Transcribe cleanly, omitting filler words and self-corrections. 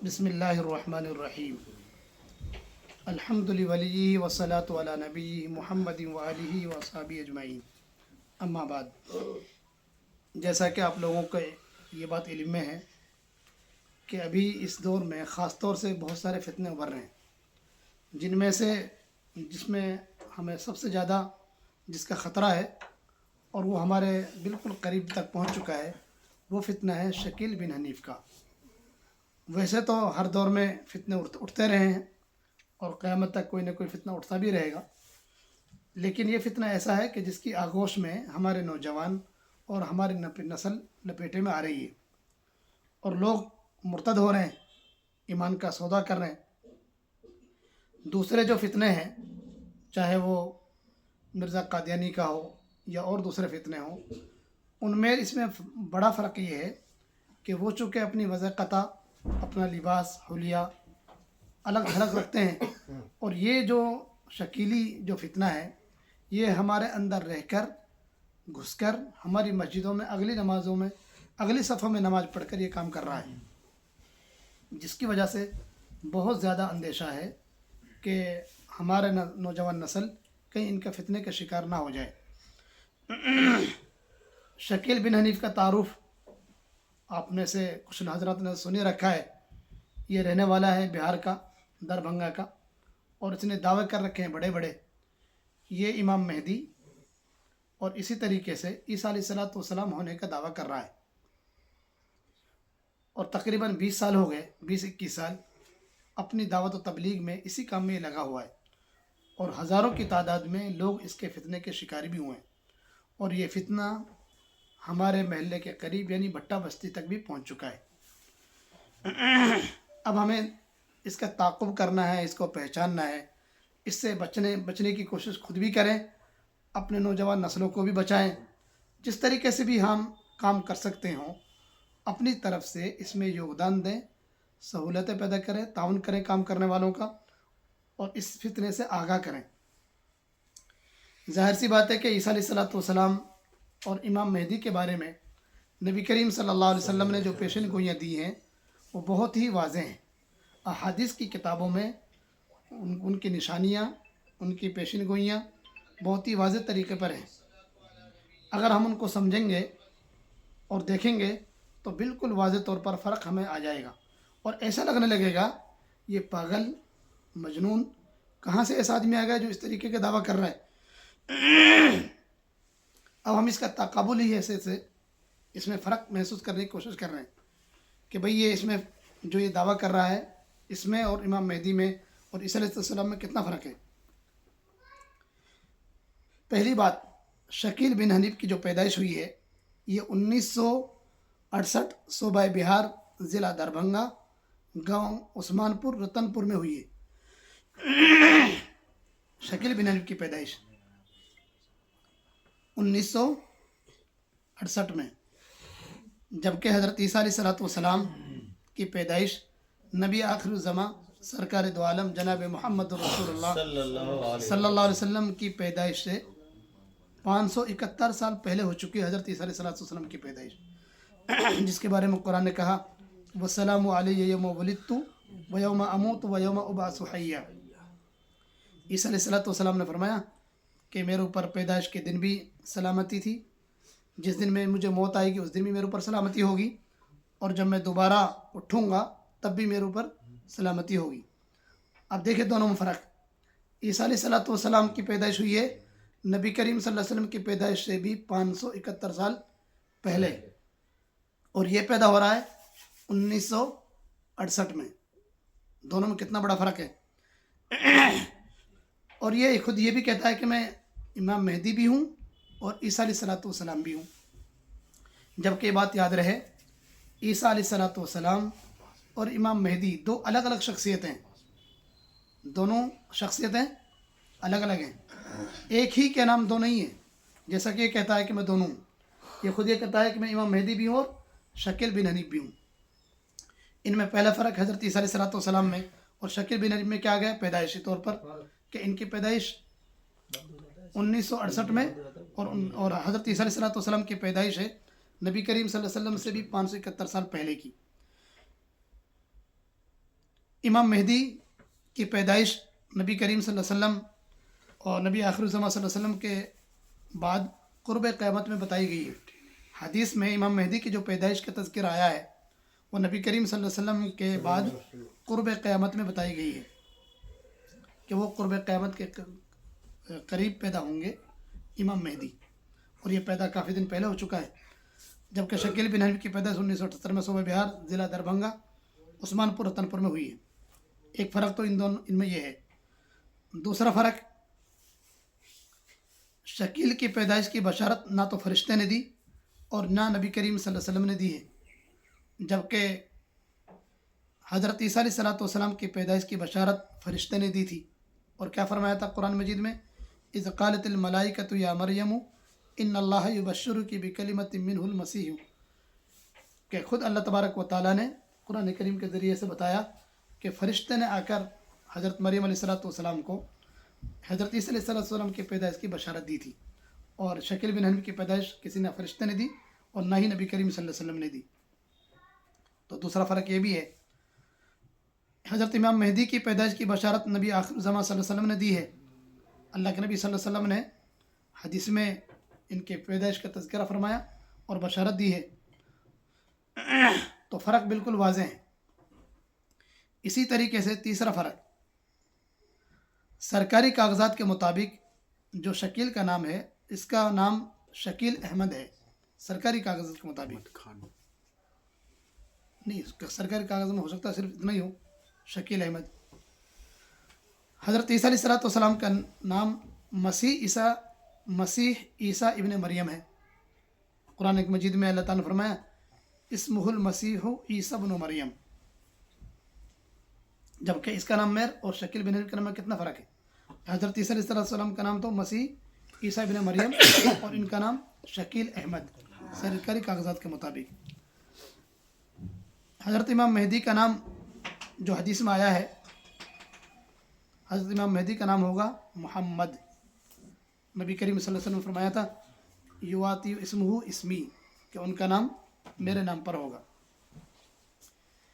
بسم اللہ الرحمن الرحیم الحمد للہ والصلاة علی نبی محمد وآلہ وصحبہ اجمعین اما بعد، جیسا کہ آپ لوگوں کو یہ بات علم میں ہے کہ ابھی اس دور میں خاص طور سے بہت سارے فتنے ابھر رہے ہیں، جس میں ہمیں سب سے زیادہ جس کا خطرہ ہے اور وہ ہمارے بالکل قریب تک پہنچ چکا ہے، وہ فتنہ ہے شکیل بن حنیف کا۔ ویسے تو ہر دور میں فتنے اٹھتے رہے ہیں اور قیامت تک کوئی نہ کوئی فتنہ اٹھتا بھی رہے گا، لیکن یہ فتنہ ایسا ہے کہ جس کی آغوش میں ہمارے نوجوان اور ہماری نسل لپیٹے میں آ رہی ہے اور لوگ مرتد ہو رہے ہیں، ایمان کا سودا کر رہے ہیں۔ دوسرے جو فتنے ہیں، چاہے وہ مرزا قادیانی کا ہو یا اور دوسرے فتنے ہوں، ان میں اس میں بڑا فرق یہ ہے کہ وہ چونکہ اپنی وضع قطع، اپنا لباس حلیہ الگ تھلگ رکھتے ہیں، اور یہ جو شکیلی جو فتنہ ہے یہ ہمارے اندر رہ کر گھس کر ہماری مسجدوں میں اگلی نمازوں میں اگلی صفوں میں نماز پڑھ کر یہ کام کر رہا ہے، جس کی وجہ سے بہت زیادہ اندیشہ ہے کہ ہمارے نوجوان نسل کہیں ان کے فتنے کا شکار نہ ہو جائے۔ شکیل بن حنیف کا تعارف آپ میں سے کچھ حضرات نے سنی رکھا ہے۔ یہ رہنے والا ہے بہار کا، دربھنگا کا، اور اس نے دعوے کر رکھے ہیں بڑے بڑے، یہ امام مہدی اور اسی طریقے سے عیسیٰ علیہ السلام ہونے کا دعویٰ کر رہا ہے، اور تقریباً 20 سال ہو گئے، 20-21 سال اپنی دعوت و تبلیغ میں اسی کام میں لگا ہوا ہے، اور ہزاروں کی تعداد میں لوگ اس کے فتنے کے شکاری بھی ہوئے ہیں، اور یہ فتنہ ہمارے محلے کے قریب یعنی بھٹا بستی تک بھی پہنچ چکا ہے۔ اب ہمیں اس کا تعاقب کرنا ہے، اس کو پہچاننا ہے، اس سے بچنے کی کوشش خود بھی کریں، اپنے نوجوان نسلوں کو بھی بچائیں، جس طریقے سے بھی ہم کام کر سکتے ہوں اپنی طرف سے اس میں یوگدان دیں، سہولتیں پیدا کریں، تعاون کریں کام کرنے والوں کا، اور اس فتنے سے آگاہ کریں۔ ظاہر سی بات ہے کہ عیسیٰ علیہ السلام اور امام مہدی کے بارے میں نبی کریم صلی اللہ علیہ وسلم نے جو پیشن گوئیاں دی ہیں وہ بہت ہی واضح ہیں۔ احادیث کی کتابوں میں ان کی نشانیاں، ان کی پیشن گوئیاں بہت ہی واضح طریقے پر ہیں۔ اگر ہم ان کو سمجھیں گے اور دیکھیں گے تو بالکل واضح طور پر فرق ہمیں آ جائے گا، اور ایسا لگنے لگے گا یہ پاگل مجنون کہاں سے ایسا آدمی آ گیا جو اس طریقے کا دعویٰ کر رہا ہے۔ اب ہم اس کا تقابل ہی ایسے سے اس میں فرق محسوس کرنے کی کوشش کر رہے ہیں کہ بھئی یہ اس میں جو یہ دعویٰ کر رہا ہے اس میں اور امام مہدی میں اور عیسیٰ علیہ السلام میں کتنا فرق ہے۔ پہلی بات، شکیل بن حنیف کی جو پیدائش ہوئی ہے یہ 1968 صوبہ بہار، ضلع دربھنگا، گاؤں عثمان پور رتن پور میں ہوئی ہے۔ شکیل بن حنیف کی پیدائش 1968 میں، جبکہ حضرت عیسیٰ علیہ السلام کی پیدائش نبی آخر الزمان سرکار دو عالم جناب محمد رسول اللہ صلی اللہ علیہ وسلم کی پیدائش سے 571 سال پہلے ہو چکی ہے حضرت عیسیٰ علیہ السلام کی پیدائش، جس کے بارے میں قرآن نے کہا وَالسَّلَامُ عَلَيَّ يَوْمَ وُلِدتُّ وَيَوْمَ أَمُوتُ وَيَوْمَ أُبْعَثُ حَيًّا۔ عیسیٰ علیہ السلام نے فرمایا کہ میرے اوپر پیدائش کے دن بھی سلامتی تھی، جس دن میں مجھے موت آئے گی اس دن بھی میرے اوپر سلامتی ہوگی، اور جب میں دوبارہ اٹھوں گا تب بھی میرے اوپر سلامتی ہوگی۔ اب دیکھیں دونوں میں فرق۔ عیسیٰ علیہ السلام کی پیدائش ہوئی ہے نبی کریم صلی اللہ علیہ وسلم کی پیدائش سے بھی 571 سال پہلے، اور یہ پیدا ہو رہا ہے 1968 میں۔ دونوں میں کتنا بڑا فرق ہے۔ اور یہ خود یہ بھی کہتا ہے کہ میں امام مہدی بھی ہوں اور عیسیٰ علیہ السلام بھی ہوں، جبکہ یہ بات یاد رہے عیسیٰ علیہ السلام اور امام مہدی دو الگ الگ شخصیتیں ہیں، دونوں شخصیتیں الگ الگ ہیں، ایک ہی کے نام دو نہیں ہیں، جیسا کہ یہ کہتا ہے کہ میں دونوں ہوں، یہ خود یہ کہتا ہے کہ میں امام مہدی بھی ہوں اور شکیل بن حنیف بھی ہوں۔ ان میں پہلا فرق حضرت عیسیٰ علیہ السلام میں اور شکیل بن حنیف میں کیا گیا پیدائشی طور پر کہ ان کی پیدائش 1968 میں، اور حضرت عیسیٰ علیہ السلام کی پیدائش ہے نبی کریم صلی اللہ علیہ وسلم سے بھی 571 سال پہلے کی۔ امام مہدی کی پیدائش نبی کریم صلی اللہ علیہ وسلم اور نبی آخر الزماں صلی اللہ علیہ وسلم کے بعد قرب قیامت میں بتائی گئی ہے۔ حدیث میں امام مہدی کی جو پیدائش کا تذکر آیا ہے وہ نبی کریم صلی اللہ علیہ وسلم کے بعد قرب قیامت میں بتائی گئی ہے کہ وہ قرب قیامت کے قریب پیدا ہوں گے امام مہدی، اور یہ پیدا کافی دن پہلے ہو چکا ہے۔ جبکہ شکیل بن حنیف کی پیدائش 1978 میں صوبہ بہار ضلع دربھنگہ عثمان پور رتن پور میں ہوئی ہے۔ ایک فرق تو ان میں یہ ہے۔ دوسرا فرق، شکیل کی پیدائش کی بشارت نہ تو فرشتے نے دی اور نہ نبی کریم صلی اللہ علیہ وسلم نے دی ہے، جبکہ حضرت عیسیٰ علیہ السلام کی پیدائش کی بشارت فرشتے نے دی تھی۔ اور کیا فرمایا تھا قرآن مجید میں؟ اذ قالت الملائکۃ یا مریم ان اللہ یبشرک بکلمۃ منہ المسیح، کہ خود اللہ تبارک و تعالیٰ نے قرآن کریم کے ذریعے سے بتایا کہ فرشتے نے آ کر حضرت مریم علیہ السلام کو حضرت عیسیٰ علیہ السلام کی پیدائش کی بشارت دی تھی، اور شکیل بن حنیف کی پیدائش کسی نہ فرشتے نے دی اور نہ ہی نبی کریم صلی اللہ علیہ وسلم نے دی۔ تو دوسرا فرق یہ بھی ہے، حضرت امام مہدی کی پیدائش کی بشارت نبی آخر زمان صلی اللہ علیہ وسلم نے دی ہے۔ اللہ کے نبی صلی اللہ علیہ وسلم نے حدیث میں ان کے پیدائش کا تذکرہ فرمایا اور بشارت دی ہے، تو فرق بالکل واضح ہے۔ اسی طریقے سے تیسرا فرق، سرکاری کاغذات کے مطابق جو شکیل کا نام ہے اس کا نام شکیل احمد ہے، سرکاری کاغذات کے مطابق نہیں، سرکاری کاغذ میں ہو سکتا ہے صرف اتنا ہی ہو، شکیل احمد۔ حضرت عیسیٰ علیہ السلام کا نام مسیح عیسیٰ ابن مریم ہے۔ قرآن مجید میں اللہ تعالیٰ نے فرمایا اسمہ المسیح عیسیٰ ابن مریم، جبکہ اس کا نام میر اور شکیل بن حنیف کے نام میں کتنا فرق ہے۔ حضرت عیسیٰ علیہ السلام کا نام تو مسیح عیسیٰ ابن مریم اور ان کا نام شکیل احمد، سرکاری کاغذات کے مطابق۔ حضرت امام مہدی کا نام جو حدیث میں آیا ہے، حضرت امام مہدی کا نام ہوگا محمد۔ نبی کریم صلی اللہ علیہ وسلم نے فرمایا تھا یواتی اسمہ اسمی، کہ ان کا نام میرے نام پر ہوگا۔